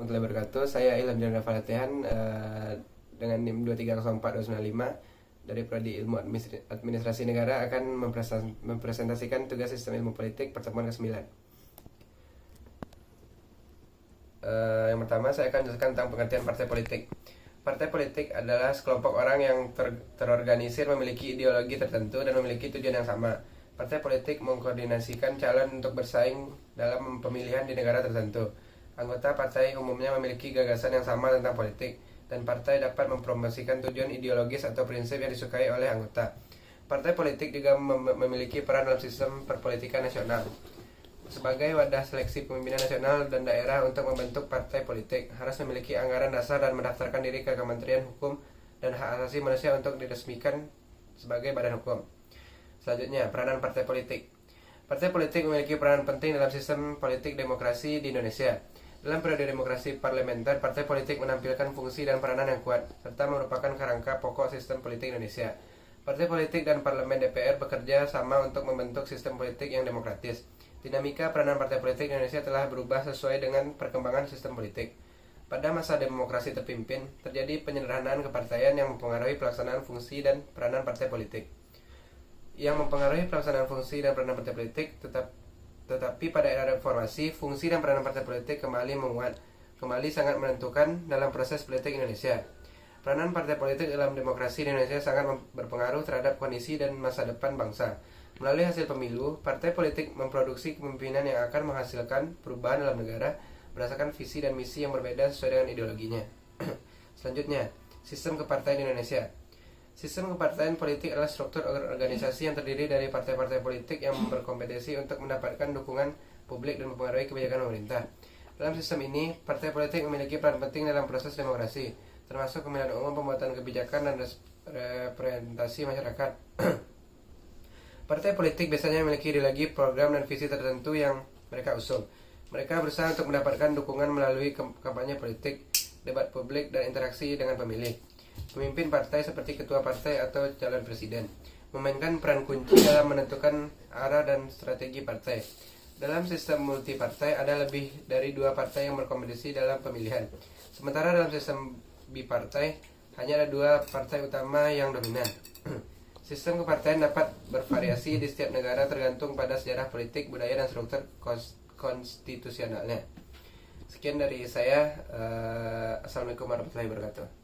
warahmatullahi wabarakatuh. Saya Ilham Jana Falatihan dengan NIM 2304295 dari Prodi Ilmu Administrasi Negara akan mempresentasikan tugas sistem ilmu politik pertemuan ke-9. Yang pertama saya akan jelaskan tentang pengertian partai politik. Partai politik adalah sekelompok orang yang terorganisir, memiliki ideologi tertentu dan memiliki tujuan yang sama. Partai politik mengkoordinasikan calon untuk bersaing dalam pemilihan di negara tertentu. Anggota partai umumnya memiliki gagasan yang sama tentang politik, dan partai dapat mempromosikan tujuan ideologis atau prinsip yang disukai oleh anggota. Partai politik juga memiliki peran dalam sistem perpolitikan nasional. Sebagai wadah seleksi pemimpinan nasional dan daerah untuk membentuk partai politik, harus memiliki anggaran dasar dan mendaftarkan diri ke Kementerian Hukum dan Hak Asasi Manusia untuk diresmikan sebagai badan hukum. Selanjutnya, peranan partai politik. Partai politik memiliki peranan penting dalam sistem politik demokrasi di Indonesia. Dalam periode demokrasi parlementer, partai politik menampilkan fungsi dan peranan yang kuat, serta merupakan kerangka pokok sistem politik Indonesia. Partai politik dan parlemen DPR bekerja sama untuk membentuk sistem politik yang demokratis. Dinamika peranan partai politik Indonesia telah berubah sesuai dengan perkembangan sistem politik. Pada masa demokrasi terpimpin, terjadi penyederhanaan kepartaian yang mempengaruhi pelaksanaan fungsi dan peranan partai politik. Yang mempengaruhi pelaksanaan fungsi dan peranan partai politik tetapi pada era reformasi, fungsi dan peranan partai politik kembali menguat, kembali sangat menentukan dalam proses politik Indonesia. Peranan partai politik dalam demokrasi di Indonesia sangat berpengaruh terhadap kondisi dan masa depan bangsa. Melalui hasil pemilu, partai politik memproduksi kepemimpinan yang akan menghasilkan perubahan dalam negara berdasarkan visi dan misi yang berbeda sesuai dengan ideologinya. Selanjutnya, sistem kepartaian di Indonesia. Sistem kepartaian politik adalah struktur organisasi yang terdiri dari partai-partai politik yang berkompetisi untuk mendapatkan dukungan publik dan mempengaruhi kebijakan pemerintah. Dalam sistem ini, partai politik memiliki peran penting dalam proses demokrasi, termasuk pemilihan umum, pembuatan kebijakan, dan representasi masyarakat. Partai politik biasanya memiliki ideologi, program, dan visi tertentu yang mereka usung. Mereka berusaha untuk mendapatkan dukungan melalui kampanye politik, debat publik, dan interaksi dengan pemilih. Pemimpin partai seperti ketua partai atau calon presiden memainkan peran kunci dalam menentukan arah dan strategi partai. Dalam sistem multipartai ada lebih dari 2 partai yang berkompetisi dalam pemilihan. Sementara dalam sistem bipartai hanya ada 2 partai utama yang dominan. Sistem kepartaian dapat bervariasi di setiap negara tergantung pada sejarah politik, budaya, dan struktur konstitusionalnya. Sekian dari saya. Assalamualaikum warahmatullahi wabarakatuh.